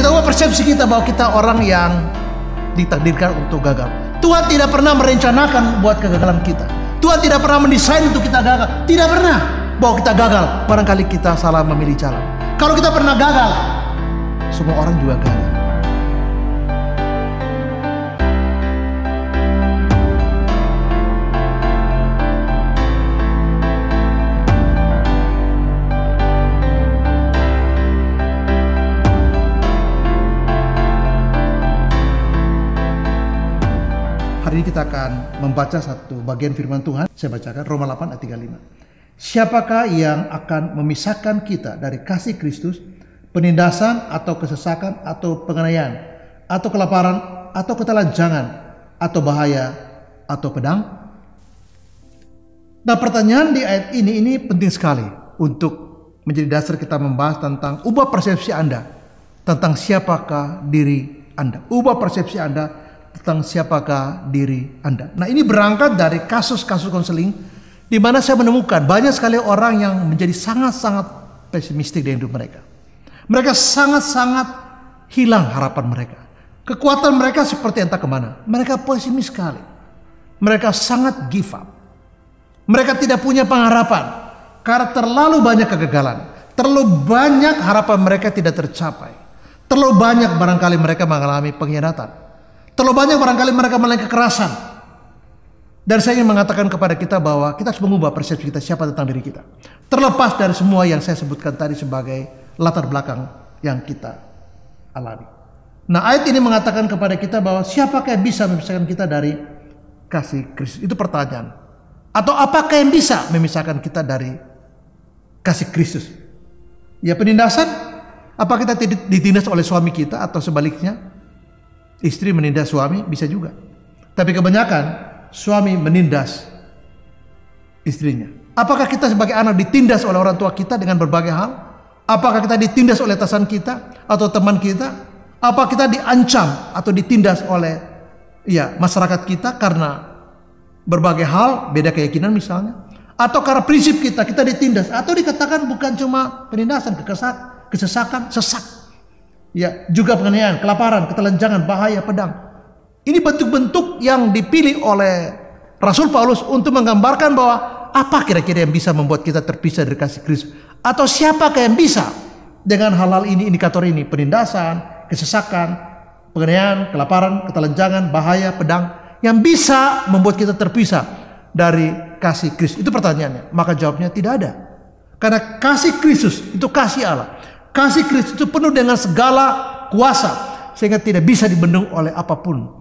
kita ubah persepsi kita bahwa kita orang yang ditakdirkan untuk gagal. Tuhan tidak pernah merencanakan buat kegagalan kita. Tuhan tidak pernah mendesain untuk kita gagal. Tidak pernah bahwa kita gagal. Barangkali kita salah memilih jalan. Kalau kita pernah gagal, semua orang juga gagal. Hari ini kita akan membaca satu bagian firman Tuhan. Saya bacakan Roma 8 ayat 35. Siapakah yang akan memisahkan kita dari kasih Kristus? Penindasan atau kesesakan atau penganiayaan atau kelaparan atau ketelanjangan atau bahaya atau pedang? Nah, pertanyaan di ayat ini penting sekali untuk menjadi dasar kita membahas tentang ubah persepsi Anda tentang siapakah diri Anda. Ubah persepsi Anda tentang siapakah diri Anda. Nah, ini berangkat dari kasus-kasus konseling di mana saya menemukan banyak sekali orang yang menjadi sangat-sangat pesimistik dalam hidup mereka. Mereka sangat-sangat hilang harapan mereka. Kekuatan mereka seperti entah kemana. Mereka pesimis sekali. Mereka sangat give up. Mereka tidak punya pengharapan karena terlalu banyak kegagalan. Terlalu banyak harapan mereka tidak tercapai. Terlalu banyak barangkali mereka mengalami pengkhianatan. Terlalu banyak barangkali mereka mengalami kekerasan. Dan saya ingin mengatakan kepada kita bahwa kita harus mengubah persepsi kita siapa tentang diri kita. Terlepas dari semua yang saya sebutkan tadi sebagai latar belakang yang kita alami. Nah, ayat ini mengatakan kepada kita bahwa siapakah yang bisa memisahkan kita dari kasih Kristus? Itu pertanyaan. Atau apakah yang bisa memisahkan kita dari kasih Kristus? Ya, penindasan. Apa kita ditindas oleh suami kita atau sebaliknya? Istri menindas suami bisa juga. Tapi kebanyakan suami menindas istrinya. Apakah kita sebagai anak ditindas oleh orang tua kita dengan berbagai hal? Apakah kita ditindas oleh atasan kita atau teman kita? Apa kita diancam atau ditindas oleh masyarakat kita karena berbagai hal, beda keyakinan misalnya? Atau karena prinsip kita ditindas atau dikatakan bukan cuma penindasan, kesesakan, sesak. Ya, juga penganiayaan, kelaparan, ketelanjangan, bahaya, pedang. Ini bentuk-bentuk yang dipilih oleh Rasul Paulus untuk menggambarkan bahwa apa kira-kira yang bisa membuat kita terpisah dari kasih Kristus? Atau siapakah yang bisa dengan hal-hal ini, indikator ini, penindasan, kesesakan, penganiayaan, kelaparan, ketelanjangan, bahaya, pedang, yang bisa membuat kita terpisah dari kasih Kristus? Itu pertanyaannya. Maka jawabnya tidak ada. Karena kasih Kristus itu kasih Allah. Kasih Kristus itu penuh dengan segala kuasa sehingga tidak bisa dibendung oleh apapun,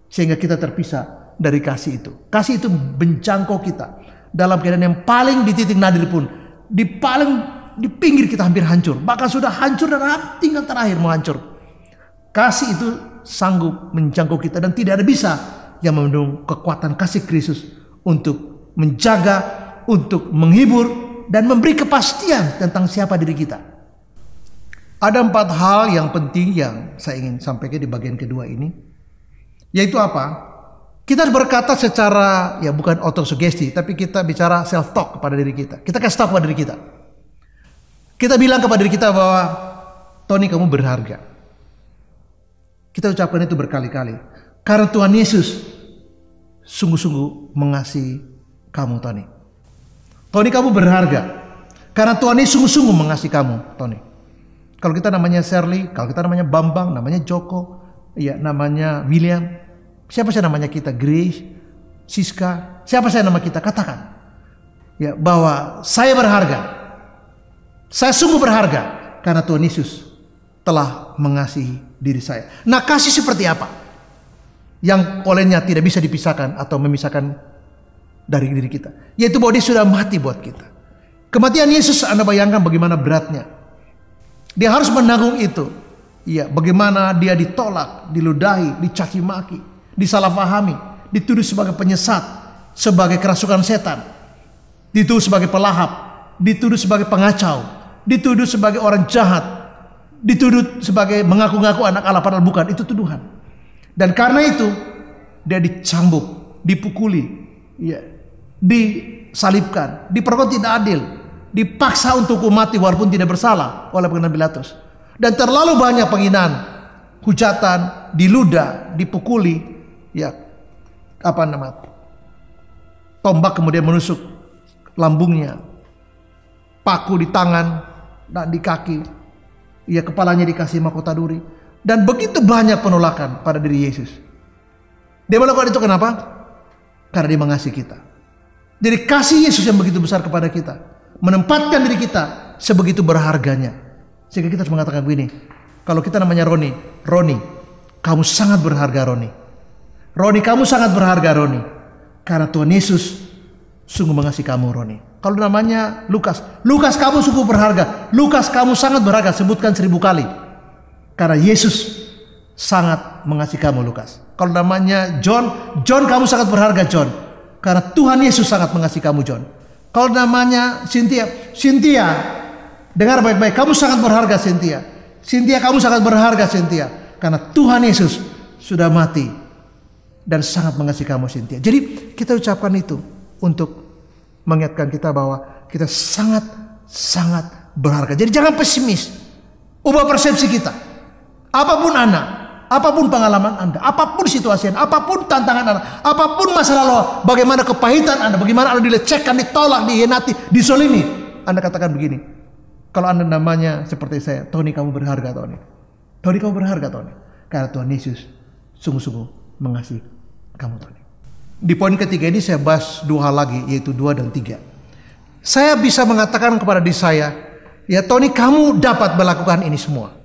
sehingga kita terpisah dari kasih itu. Kasih itu menjangkau kita dalam keadaan yang paling di titik nadir pun, di pinggir kita hampir hancur, bahkan sudah hancur dan tinggal terakhir mau hancur. Kasih itu sanggup menjangkau kita dan tidak ada bisa yang membendung kekuatan kasih Kristus untuk menjaga, untuk menghibur dan memberi kepastian tentang siapa diri kita. Ada 4 hal yang penting yang saya ingin sampaikan di bagian kedua ini. Yaitu apa? Kita berkata secara, bukan autosugesti, tapi kita bicara self-talk kepada diri kita. Kita kasih tahu kepada diri kita. Kita bilang kepada diri kita bahwa, Tony, kamu berharga. Kita ucapkan itu berkali-kali. Karena Tuhan Yesus sungguh-sungguh mengasihi kamu, Tony. Tony, kamu berharga. Karena Tuhan Yesus sungguh-sungguh mengasihi kamu, Tony. Kalau kita namanya Shirley, kalau kita namanya Bambang, namanya Joko, namanya William, siapa saya namanya kita, Grace, Siska, siapa saya nama kita, katakan bahwa saya berharga, saya sungguh berharga karena Tuhan Yesus telah mengasihi diri saya. Nah, kasih seperti apa yang olehnya tidak bisa dipisahkan atau memisahkan dari diri kita? Yaitu bahwa dia sudah mati buat kita. Kematian Yesus, Anda bayangkan bagaimana beratnya. Dia harus menanggung itu. Bagaimana dia ditolak, diludahi, dicaci maki, disalahpahami, dituduh sebagai penyesat, sebagai kerasukan setan, dituduh sebagai pelahap, dituduh sebagai pengacau, dituduh sebagai orang jahat, dituduh sebagai mengaku-ngaku anak Allah padahal bukan. Itu tuduhan. Dan karena itu dia dicambuk, dipukuli, disalibkan, diperlakukan tidak adil, dipaksa untuk hukum mati walaupun tidak bersalah oleh pengadilan Pilatus. Dan terlalu banyak penghinaan, hujatan, diludah, dipukuli, ya tombak kemudian menusuk lambungnya, paku di tangan dan di kaki, ya kepalanya dikasih mahkota duri, dan begitu banyak penolakan pada diri Yesus. Dia melakukan itu kenapa? Karena dia mengasihi kita. Jadi kasih Yesus yang begitu besar kepada kita menempatkan diri kita sebegitu berharganya, sehingga kita harus mengatakan begini, kalau kita namanya Roni, kamu sangat berharga Roni, kamu sangat berharga Roni, karena Tuhan Yesus sungguh mengasihi kamu Roni. Kalau namanya Lukas, kamu sungguh berharga, Lukas kamu sangat berharga, sebutkan 1000 kali, karena Yesus sangat mengasihi kamu Lukas. Kalau namanya John kamu sangat berharga John, karena Tuhan Yesus sangat mengasihi kamu John. Kalau namanya Cynthia, dengar baik-baik, kamu sangat berharga Cynthia, kamu sangat berharga Cynthia, karena Tuhan Yesus sudah mati dan sangat mengasihi kamu Cynthia. Jadi kita ucapkan itu untuk mengingatkan kita bahwa kita sangat berharga. Jadi jangan pesimis, ubah persepsi kita. Apapun Anda, apapun pengalaman Anda, apapun situasi Anda, apapun tantangan Anda, apapun masa lalu, bagaimana kepahitan Anda, bagaimana Anda dilecehkan, ditolak, dihianati, disolimi, Anda katakan begini, kalau Anda namanya seperti saya, Tony kamu berharga Tony, kamu berharga Tony, karena Tuhan Yesus sungguh-sungguh mengasihi kamu Tony. Di poin ketiga ini saya bahas 2 hal lagi, yaitu 2 dan 3. Saya bisa mengatakan kepada diri saya, ya Tony kamu dapat melakukan ini semua.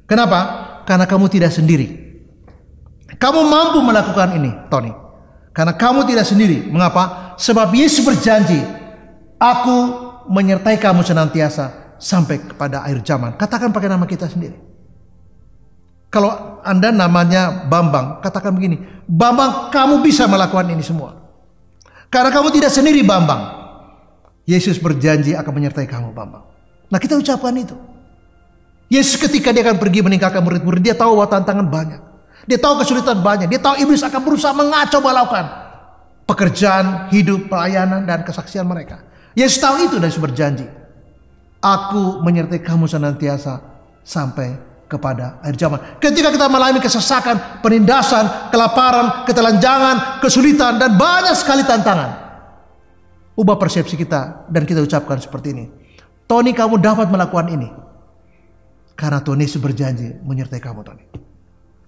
Kenapa? Karena kamu tidak sendiri. Kamu mampu melakukan ini, Tony. Karena kamu tidak sendiri. Mengapa? Sebab Yesus berjanji, aku menyertai kamu senantiasa sampai kepada akhir zaman. Katakan pakai nama kita sendiri. Kalau Anda namanya Bambang, katakan begini, Bambang kamu bisa melakukan ini semua. Karena kamu tidak sendiri Bambang. Yesus berjanji akan menyertai kamu Bambang. Nah kita ucapkan itu. Yesus ketika dia akan pergi meninggalkan murid-murid, dia tahu bahwa tantangan banyak. Dia tahu kesulitan banyak. Dia tahu iblis akan berusaha mengacau balaukan pekerjaan, hidup, pelayanan, dan kesaksian mereka. Yesus tahu itu dan Yesus berjanji, aku menyertai kamu senantiasa sampai kepada akhir zaman. Ketika kita mengalami kesesakan, penindasan, kelaparan, ketelanjangan, kesulitan, dan banyak sekali tantangan, ubah persepsi kita dan kita ucapkan seperti ini, Tony kamu dapat melakukan ini. Karena Tuhan Yesus berjanji menyertai kamu Tony.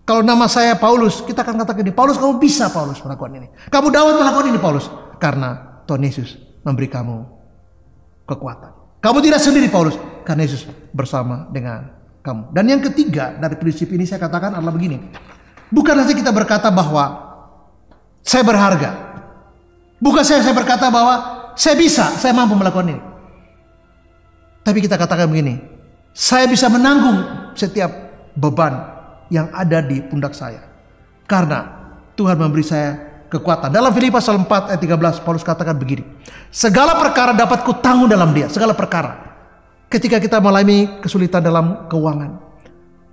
Kalau nama saya Paulus, kita akan katakan ini, Paulus kamu bisa Paulus melakukan ini. Kamu dapat melakukan ini Paulus. Karena Tuhan Yesus memberi kamu kekuatan. Kamu tidak sendiri Paulus, karena Yesus bersama dengan kamu. Dan yang ketiga dari prinsip ini saya katakan adalah begini. Bukan saja kita berkata bahwa saya berharga. Bukan saya berkata bahwa saya bisa, saya mampu melakukan ini. Tapi kita katakan begini, saya bisa menanggung setiap beban yang ada di pundak saya, karena Tuhan memberi saya kekuatan. Dalam Filipi pasal 4 ayat 13 Paulus katakan begini, segala perkara dapat kutanggung dalam Dia. Segala perkara. Ketika kita mengalami kesulitan dalam keuangan,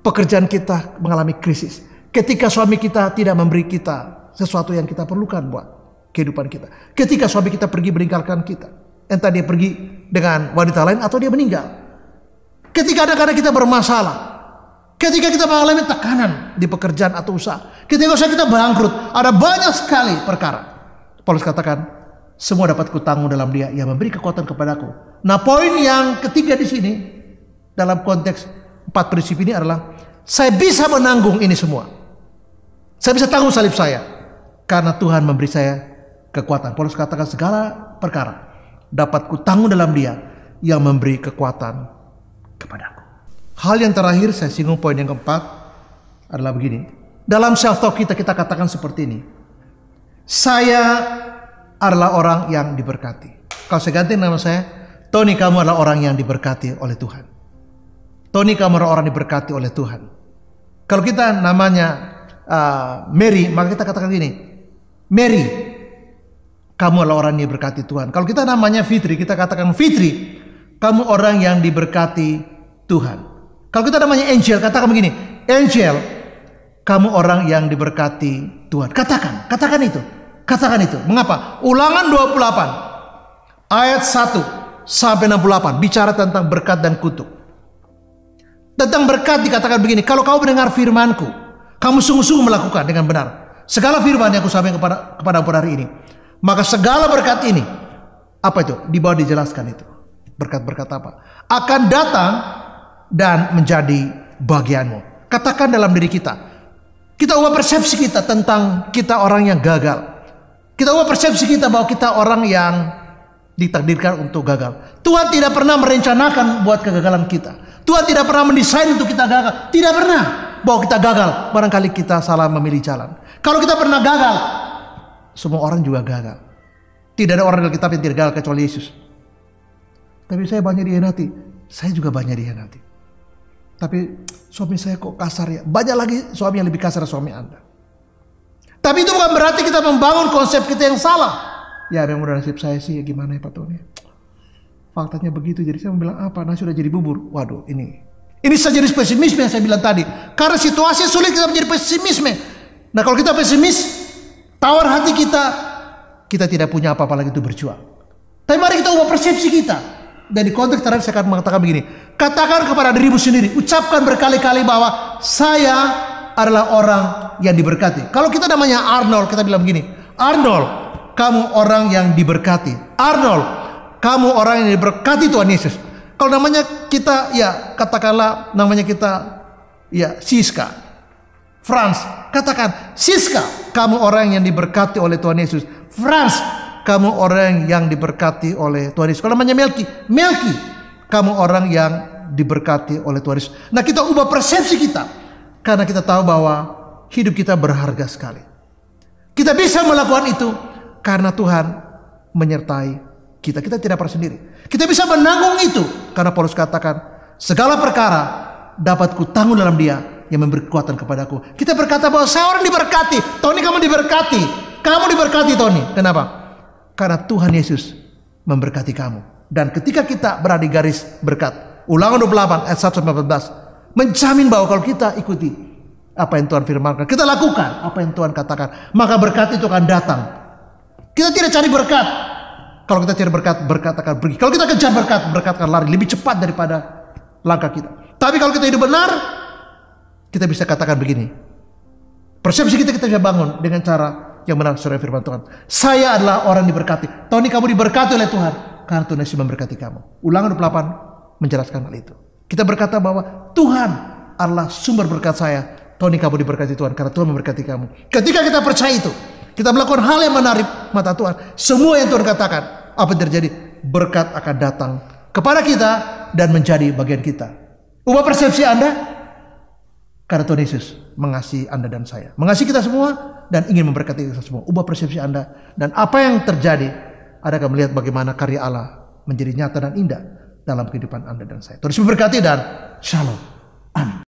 pekerjaan kita mengalami krisis, ketika suami kita tidak memberi kita sesuatu yang kita perlukan buat kehidupan kita, ketika suami kita pergi meninggalkan kita, entah dia pergi dengan wanita lain atau dia meninggal, ketika kadang-kadang kita bermasalah, ketika kita mengalami tekanan di pekerjaan atau usaha, ketika usaha kita bangkrut, ada banyak sekali perkara. Paulus katakan, semua dapat kutanggung dalam Dia yang memberi kekuatan kepadaku. Nah, poin yang ketiga di sini dalam konteks 4 prinsip ini adalah saya bisa menanggung ini semua. Saya bisa tanggung salib saya karena Tuhan memberi saya kekuatan. Paulus katakan segala perkara dapat kutanggung dalam Dia yang memberi kekuatan kepadaku. Hal yang terakhir saya singgung, poin yang keempat adalah begini. Dalam self talk kita katakan seperti ini. Saya adalah orang yang diberkati. Kalau saya ganti nama saya, Tony kamu adalah orang yang diberkati oleh Tuhan. Tony kamu adalah orang diberkati oleh Tuhan. Kalau kita namanya Mary, maka kita katakan gini, Mary, kamu adalah orang yang diberkati Tuhan. Kalau kita namanya Fitri, kita katakan Fitri, kamu orang yang diberkati Tuhan. Kalau kita namanya Angel, katakan begini, Angel, kamu orang yang diberkati Tuhan. Katakan itu. Katakan itu. Mengapa? Ulangan 28 ayat 1 sampai 68 bicara tentang berkat dan kutuk. Tentang berkat dikatakan begini, kalau kamu mendengar firman-Ku, kamu sungguh-sungguh melakukan dengan benar segala firman yang aku sampaikan kepada hari ini, maka segala berkat ini, apa itu? Di bawah dijelaskan itu. Berkat-berkat apa? Akan datang dan menjadi bagianmu. Katakan dalam diri kita. Kita ubah persepsi kita tentang kita orang yang gagal. Kita ubah persepsi kita bahwa kita orang yang ditakdirkan untuk gagal. Tuhan tidak pernah merencanakan buat kegagalan kita. Tuhan tidak pernah mendesain untuk kita gagal. Tidak pernah bahwa kita gagal. Barangkali kita salah memilih jalan. Kalau kita pernah gagal, semua orang juga gagal. Tidak ada orang dalam kitab yang tidak gagal kecuali Yesus. Tapi saya banyak dihianati. Saya juga banyak dihianati. Tapi suami saya kok kasar ya. Banyak lagi suami yang lebih kasar dari suami Anda. Tapi itu bukan berarti kita membangun konsep kita yang salah. Ya memang udah nasib saya sih ya, gimana ya Pak Tony. Faktanya begitu. Jadi saya bilang apa? Nasi sudah jadi bubur. Waduh ini saja jadi pesimisme yang saya bilang tadi. Karena situasi sulit kita menjadi pesimisme. Nah kalau kita pesimis, tawar hati kita tidak punya apa-apa lagi untuk berjuang. Tapi mari kita ubah persepsi kita. Dan di konteks terakhir saya akan mengatakan begini. Katakan kepada dirimu sendiri. Ucapkan berkali-kali bahwa saya adalah orang yang diberkati. Kalau kita namanya Arnold, kita bilang begini. Arnold, kamu orang yang diberkati. Arnold, kamu orang yang diberkati Tuhan Yesus. Kalau namanya kita, ya katakanlah namanya kita, ya Siska, Franz, katakan Siska, kamu orang yang diberkati oleh Tuhan Yesus. Franz, kamu orang yang diberkati oleh Tuhan Yesus. Kalau namanya Melki, kamu orang yang diberkati oleh Tuhan Yesus. Nah kita ubah persepsi kita. Karena kita tahu bahwa hidup kita berharga sekali. Kita bisa melakukan itu karena Tuhan menyertai kita. Kita tidak pernah sendiri. Kita bisa menanggung itu. Karena Paulus katakan, segala perkara dapat ku tanggung dalam Dia yang memberi kekuatan kepadaku. Kita berkata bahwa saya orang diberkati. Tony kamu diberkati. Kamu diberkati Tony. Kenapa? Karena Tuhan Yesus memberkati kamu. Dan ketika kita berada di garis berkat, Ulangan 28 ayat 1-14, menjamin bahwa kalau kita ikuti apa yang Tuhan firmankan, kita lakukan apa yang Tuhan katakan, maka berkat itu akan datang. Kita tidak cari berkat. Kalau kita cari berkat, berkat akan pergi. Kalau kita kejar berkat, berkat akan lari lebih cepat daripada langkah kita. Tapi kalau kita hidup benar, kita bisa katakan begini. Persepsi kita bisa bangun dengan cara yang benar sesuai firman Tuhan. Saya adalah orang diberkati. Tony, kamu diberkati oleh Tuhan karena Tuhan Yesus memberkati kamu. Ulangan 28 menjelaskan hal itu. Kita berkata bahwa Tuhan adalah sumber berkat saya. Tony, kamu diberkati Tuhan karena Tuhan memberkati kamu. Ketika kita percaya itu, kita melakukan hal yang menarik mata Tuhan. Semua yang Tuhan katakan, apa yang terjadi? Berkat akan datang kepada kita dan menjadi bagian kita. Ubah persepsi Anda, karena Tuhan Yesus mengasihi Anda dan saya, mengasihi kita semua dan ingin memberkati kita semua. Ubah persepsi Anda, dan apa yang terjadi, Anda akan melihat bagaimana karya Allah menjadi nyata dan indah dalam kehidupan Anda dan saya. Tuhan Yesus memberkati dan shalom. Amin.